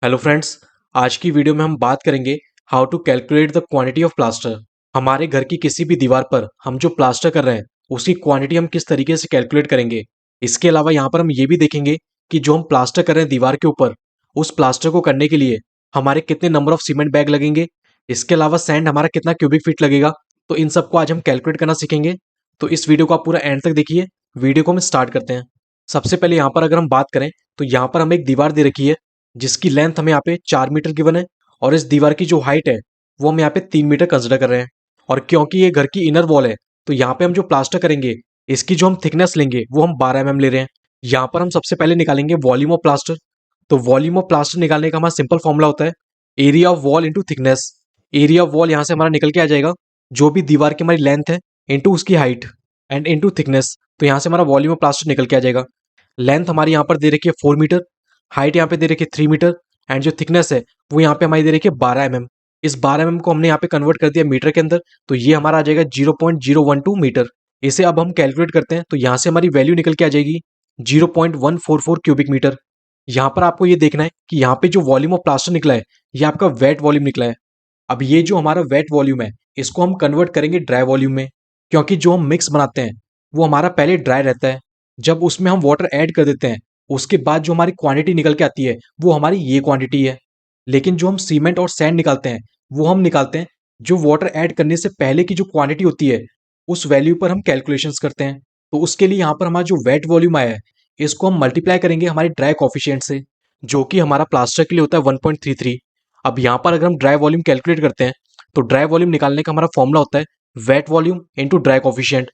Hello friends. आज की video में हम बात करेंगे how to calculate the quantity of plaster. हमारे घर की किसी भी दीवार पर हम जो प्लास्टर कर रहे हैं उसकी क्वांटिटी हम किस तरीके से कैलकुलेट करेंगे। इसके अलावा यहाँ पर हम ये भी देखेंगे कि जो हम प्लास्टर कर रहे हैं दीवार के ऊपर, उस प्लास्टर को करने के लिए हमारे कितने नंबर ऑफ सीमेंट बैग लगेंगे। इसके अलावा सैंड हमारा कितना क्यूबिक फीट लगेगा। तो इन सबको आज हम कैलकुलेट करना सीखेंगे। तो इस वीडियो को आप पूरा एंड तक देखिए। वीडियो को हम स्टार्ट करते हैं। सबसे पहले यहाँ पर अगर हम बात करें तो यहाँ पर हमें एक दीवार दे रखी है जिसकी लेंथ हमें यहाँ पे 4 मीटर गिवन है और इस दीवार की जो हाइट है वो हम यहाँ पे 3 मीटर कंसिडर कर रहे हैं। और क्योंकि ये घर की इनर वॉल है तो यहाँ पे हम जो प्लास्टर करेंगे इसकी जो हम थिकनेस लेंगे वो हम 12 mm ले रहे हैं। यहाँ पर हम सबसे पहले निकालेंगे वॉल्यूम ऑफ प्लास्टर। तो वॉल्यूम ऑफ प्लास्टर निकालने का हमारा सिंपल फॉर्मूला होता है area of wall into thickness. Area of wall यहाँ से हमारा निकल के आ जाएगा जो भी दीवार की हमारी लेंथ है इंटू उसकी हाइट एंड इंटू थिकनेस। तो यहाँ से हमारा वॉल्यूम ऑफ प्लास्टर निकल के आ जाएगा। लेंथ हमारी यहाँ पर दे रखी है 4 मीटर, हाइट यहाँ पे दे रखी है 3 मीटर एंड जो थिकनेस है वो यहाँ पे हमारी दे रखी है 12 mm। इस 12 mm को हमने यहाँ पे कन्वर्ट कर दिया मीटर के अंदर, तो ये हमारा आ जाएगा 0.012 मीटर। इसे अब हम कैलकुलेट करते हैं तो यहाँ से हमारी वैल्यू निकल के आ जाएगी 0.144 क्यूबिक मीटर। यहाँ पर आपको ये देखना है कि यहाँ पे जो वॉल्यूम ऑफ प्लास्टर निकला है ये आपका वेट वॉल्यूम निकला है। अब ये जो हमारा वेट वॉल्यूम है इसको हम कन्वर्ट करेंगे ड्राई वॉल्यूम में, क्योंकि जो हम मिक्स बनाते हैं वो हमारा पहले ड्राई रहता है। जब उसमें हम वाटर ऐड कर देते हैं उसके बाद जो हमारी क्वांटिटी निकल के आती है वो हमारी ये क्वांटिटी है। लेकिन जो हम सीमेंट और सैंड निकालते हैं वो हम निकालते हैं जो वाटर ऐड करने से पहले की जो क्वांटिटी होती है उस वैल्यू पर हम कैलकुलेशंस करते हैं। तो उसके लिए यहाँ पर हमारा जो वेट वॉल्यूम आया है इसको हम मल्टीप्लाई करेंगे हमारे ड्राई कॉफिशिएंट से, जो कि हमारा प्लास्टर के लिए होता है 1.33। अब यहाँ पर अगर हम ड्राई वॉल्यूम कैलकुलेट करते हैं तो ड्राई वॉल्यूम निकालने का हमारा फॉर्मूला होता है wet volume into dry coefficient.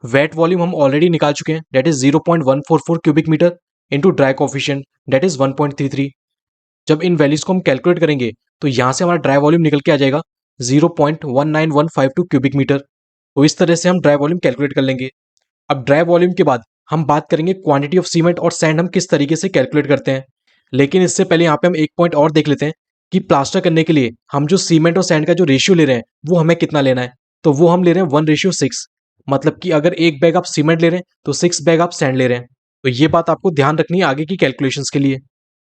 Wet volume हम ऑलरेडी निकाल चुके हैं, that is 0.144 cubic metre into dry coefficient that is 1.33। जब इन वैल्यूज को हम कैलकुलेट करेंगे तो यहाँ से हमारा ड्राई वॉल्यूम निकल के आ जाएगा 0.19152 क्यूबिक मीटर। तो इस तरह से हम ड्राई वॉल्यूम कैलकुलेट कर लेंगे। अब ड्राई वॉल्यूम के बाद हम बात करेंगे क्वांटिटी ऑफ सीमेंट और सैंड हम किस तरीके से कैलकुलेट करते हैं। लेकिन इससे पहले यहाँ पे हम एक पॉइंट और देख लेते हैं कि प्लास्टर करने के लिए हम जो सीमेंट और सैंड का जो रेशियो ले रहे हैं वो हमें कितना लेना है। तो वो हम ले रहे हैं 1:6। मतलब कि अगर एक बैग आप सीमेंट ले रहे हैं तो 6 बैग आप सैंड ले रहे हैं। तो ये बात आपको ध्यान रखनी है आगे की कैलकुलेशंस के लिए।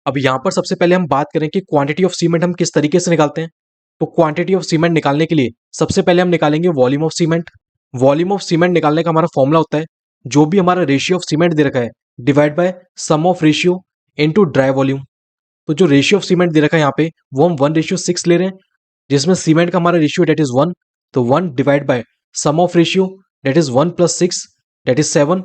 अब यहाँ पर सबसे पहले हम बात करें कि क्वांटिटी ऑफ सीमेंट हम किस तरीके से निकालते हैं। तो क्वांटिटी ऑफ सीमेंट निकालने के लिए सबसे पहले हम निकालेंगे volume of cement. Volume of cement निकालने का हमारा फॉर्मूला होता है जो भी हमारा रेशियो ऑफ सीमेंट दे रखा है divide by sum of ratio into dry volume. तो जो रेशियो ऑफ सीमेंट दे रखा है यहाँ पे वो हम 1:6 ले रहे हैं, जिसमें सीमेंट का हमारा रेशियो डेट इज 1। तो 1 divide by sum of ratio that is 1 + 6 that is 7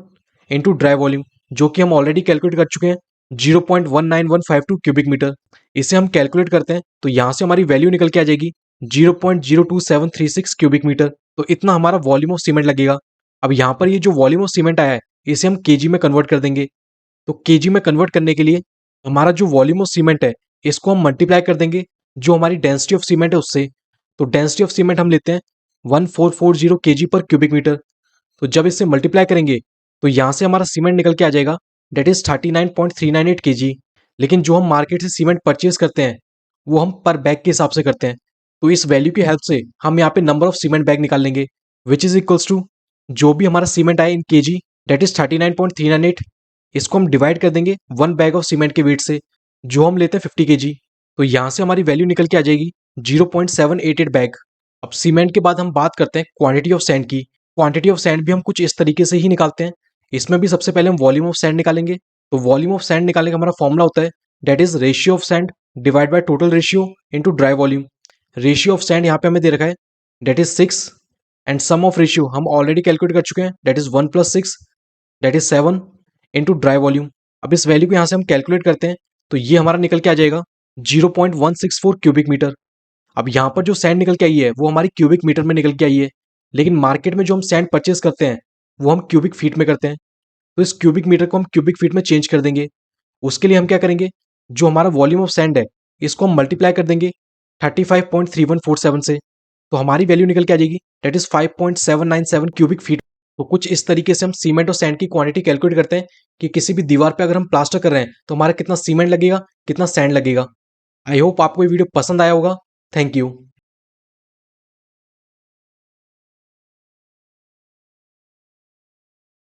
into dry volume, जो कि हम ऑलरेडी कैलकुलेट कर चुके हैं 0.19152 क्यूबिक मीटर। इसे हम कैलकुलेट करते हैं तो यहाँ से हमारी वैल्यू निकल के आ जाएगी 0.02736 क्यूबिक मीटर। तो इतना हमारा वॉल्यूम ऑफ सीमेंट लगेगा। अब यहाँ पर ये जो वॉल्यूम ऑफ सीमेंट आया है इसे हम केजी में कन्वर्ट कर देंगे। तो केजी में कन्वर्ट करने के लिए हमारा जो वॉल्यूम ऑफ सीमेंट है इसको हम मल्टीप्लाई कर देंगे जो हमारी डेंसिटी ऑफ सीमेंट है उससे। तो डेंसिटी ऑफ सीमेंट हम लेते हैं 1440 केजी पर क्यूबिक मीटर। तो जब इससे मल्टीप्लाई करेंगे तो यहाँ से हमारा सीमेंट निकल के आ जाएगा डेट इज 39.398 केजी। लेकिन जो हम मार्केट से सीमेंट परचेज करते हैं वो हम पर बैग के हिसाब से करते हैं। तो इस वैल्यू की हेल्प से हम यहाँ पे नंबर ऑफ सीमेंट बैग निकाल लेंगे विच इज इक्वल्स टू जो भी हमारा सीमेंट आए इन केजी डेट इज 39.398। इसको हम डिवाइड कर देंगे 1 बैग ऑफ सीमेंट के वेट से जो हम लेते हैं 50 केजी। तो यहाँ से हमारी वैल्यू निकल के आ जाएगी 0.788 बैग। अब सीमेंट के बाद हम बात करते हैं क्वांटिटी ऑफ सैंड की। क्वांटिटी ऑफ सैंड भी हम कुछ इस तरीके से ही निकालते हैं। इसमें भी सबसे पहले हम वॉल्यूम ऑफ सैंड निकालेंगे। तो वॉल्यूम ऑफ सैंड निकालने का हमारा फॉर्मूला होता है that is ratio of sand divide by total ratio into dry volume. Ratio of sand यहाँ पे हमें दे रखा है that is 6 and sum of ratio हम ऑलरेडी कैलकुलेट कर चुके हैं that is 1 + 6 that is 7 into dry volume. अब इस वैल्यू को यहाँ से हम कैलकुलेट करते हैं तो ये हमारा निकल के आ जाएगा 0.164 क्यूबिक मीटर। अब यहाँ पर जो सैंड निकल के आई है वो हमारी क्यूबिक मीटर में निकल के आई है, लेकिन मार्केट में जो हम सैंड परचेज करते हैं वो हम क्यूबिक फीट में करते हैं। तो इस क्यूबिक मीटर को हम क्यूबिक फीट में चेंज कर देंगे। उसके लिए हम क्या करेंगे, जो हमारा वॉल्यूम ऑफ सैंड है इसको हम मल्टीप्लाई कर देंगे 35.3147 से। तो हमारी वैल्यू निकल के आ जाएगी दैट इज 5.797 क्यूबिक फीट। तो कुछ इस तरीके से हम सीमेंट और सैंड की क्वांटिटी कैलकुलेट करते हैं कि किसी भी दीवार पे अगर हम प्लास्टर कर रहे हैं तो हमारा कितना सीमेंट लगेगा, कितना सैंड लगेगा। आई होप आपको ये वीडियो पसंद आया होगा। Thank you.